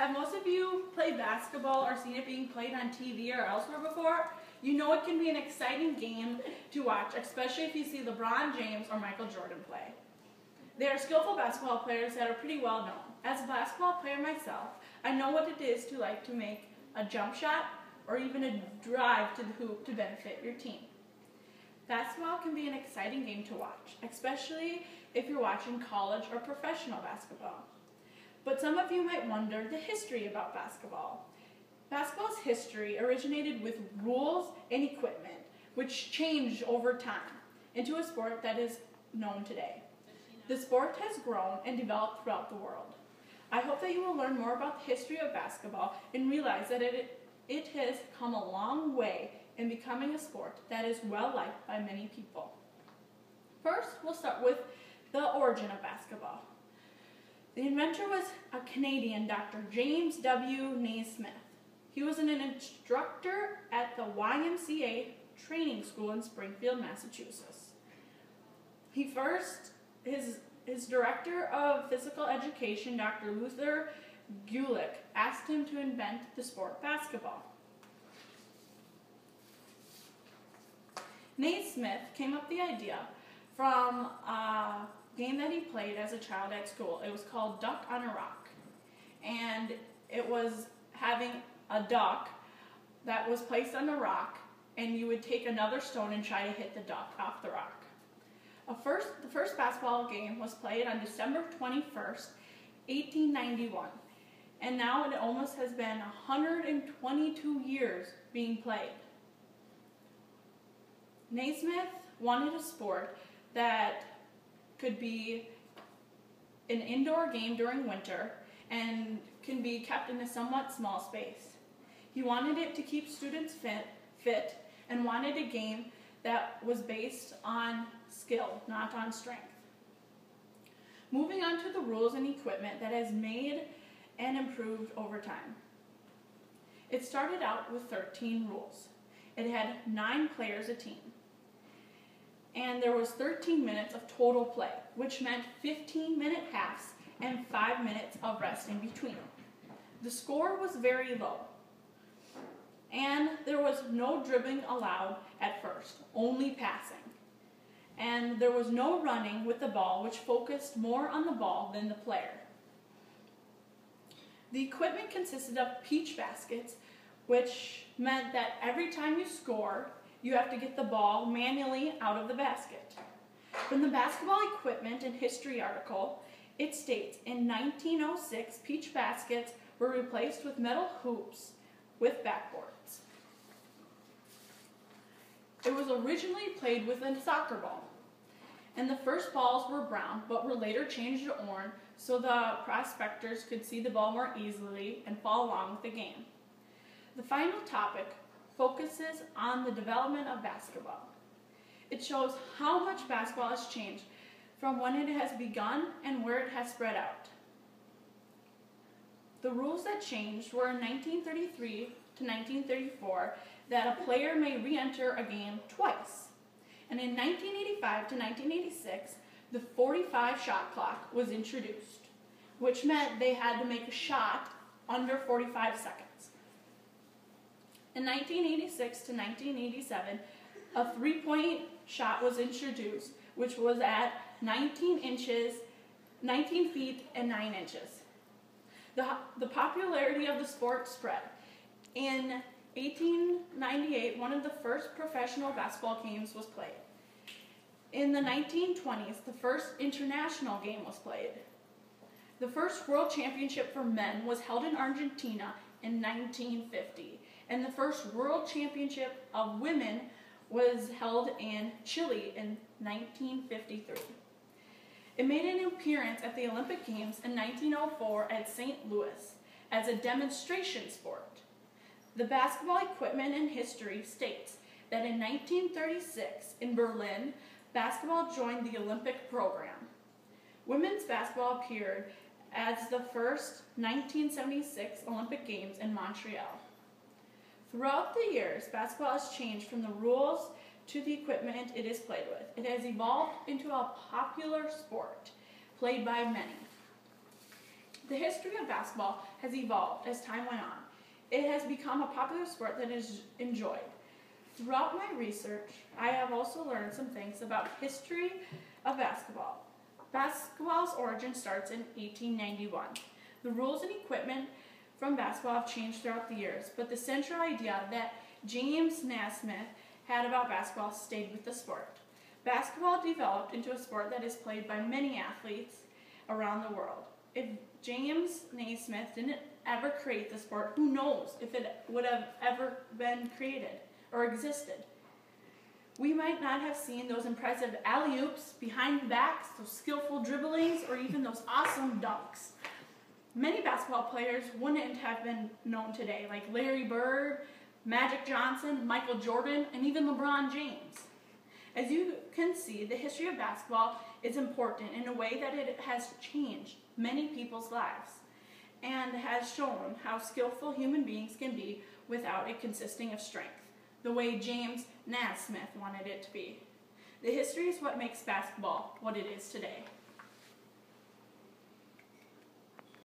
Have most of you played basketball or seen it being played on TV or elsewhere before? You know it can be an exciting game to watch, especially if you see LeBron James or Michael Jordan play. They are skillful basketball players that are pretty well known. As a basketball player myself, I know what it is to like to make a jump shot or even a drive to the hoop to benefit your team. Basketball can be an exciting game to watch, especially if you're watching college or professional basketball. But some of you might wonder the history about basketball. Basketball's history originated with rules and equipment, which changed over time into a sport that is known today. The sport has grown and developed throughout the world. I hope that you will learn more about the history of basketball and realize that it has come a long way in becoming a sport that is well liked by many people. First, we'll start with the origin of basketball. The inventor was a Canadian, Dr. James W. Naismith. He was an instructor at the YMCA training school in Springfield, Massachusetts. His director of physical education, Dr. Luther Gulick, asked him to invent the sport basketball. Naismith came up with the idea from a game that he played as a child at school. It was called Duck on a Rock. And it was having a duck that was placed on the rock, and you would take another stone and try to hit the duck off the rock. The first basketball game was played on December 21st, 1891. And now it almost has been 122 years being played. Naismith wanted a sport that could be an indoor game during winter and can be kept in a somewhat small space. He wanted it to keep students fit and wanted a game that was based on skill, not on strength. Moving on to the rules and equipment that has made and improved over time. It started out with 13 rules. It had 9 players a team. And there was 13 minutes of total play, which meant 15-minute halves and 5 minutes of rest in between. The score was very low, and there was no dribbling allowed at first, only passing. And there was no running with the ball, which focused more on the ball than the player. The equipment consisted of peach baskets, which meant that every time you scored, you have to get the ball manually out of the basket. From the basketball equipment and history article, it states in 1906, peach baskets were replaced with metal hoops with backboards. It was originally played with a soccer ball, and the first balls were brown but were later changed to orange so the prospectors could see the ball more easily and follow along with the game. The final topic focuses on the development of basketball. It shows how much basketball has changed from when it has begun and where it has spread out. The rules that changed were in 1933 to 1934 that a player may re-enter a game twice. And in 1985 to 1986, the 45 shot clock was introduced, which meant they had to make a shot under 45 seconds. In 1986 to 1987, a three-point shot was introduced, which was at 19 feet and 9 inches. The popularity of the sport spread. In 1898, one of the first professional basketball games was played. In the 1920s, the first international game was played. The first World Championship for men was held in Argentina in 1950, and the first World Championship of women was held in Chile in 1953. It made an appearance at the Olympic Games in 1904 at St. Louis as a demonstration sport. The basketball equipment and history states that in 1936 in Berlin, basketball joined the Olympic program. Women's basketball appeared as the first 1976 Olympic Games in Montreal. Throughout the years, basketball has changed from the rules to the equipment it is played with. It has evolved into a popular sport played by many. The history of basketball has evolved as time went on. It has become a popular sport that is enjoyed. Throughout my research, I have also learned some things about history of basketball. Basketball's origin starts in 1891. The rules and equipment from basketball have changed throughout the years, but the central idea that James Naismith had about basketball stayed with the sport. Basketball developed into a sport that is played by many athletes around the world. If James Naismith didn't ever create the sport, who knows if it would have ever been created or existed. We might not have seen those impressive alley-oops, behind the backs, those skillful dribblings, or even those awesome dunks. Many basketball players wouldn't have been known today, like Larry Bird, Magic Johnson, Michael Jordan, and even LeBron James. As you can see, the history of basketball is important in a way that it has changed many people's lives and has shown how skillful human beings can be without it consisting of strength, the way James Naismith wanted it to be. The history is what makes basketball what it is today.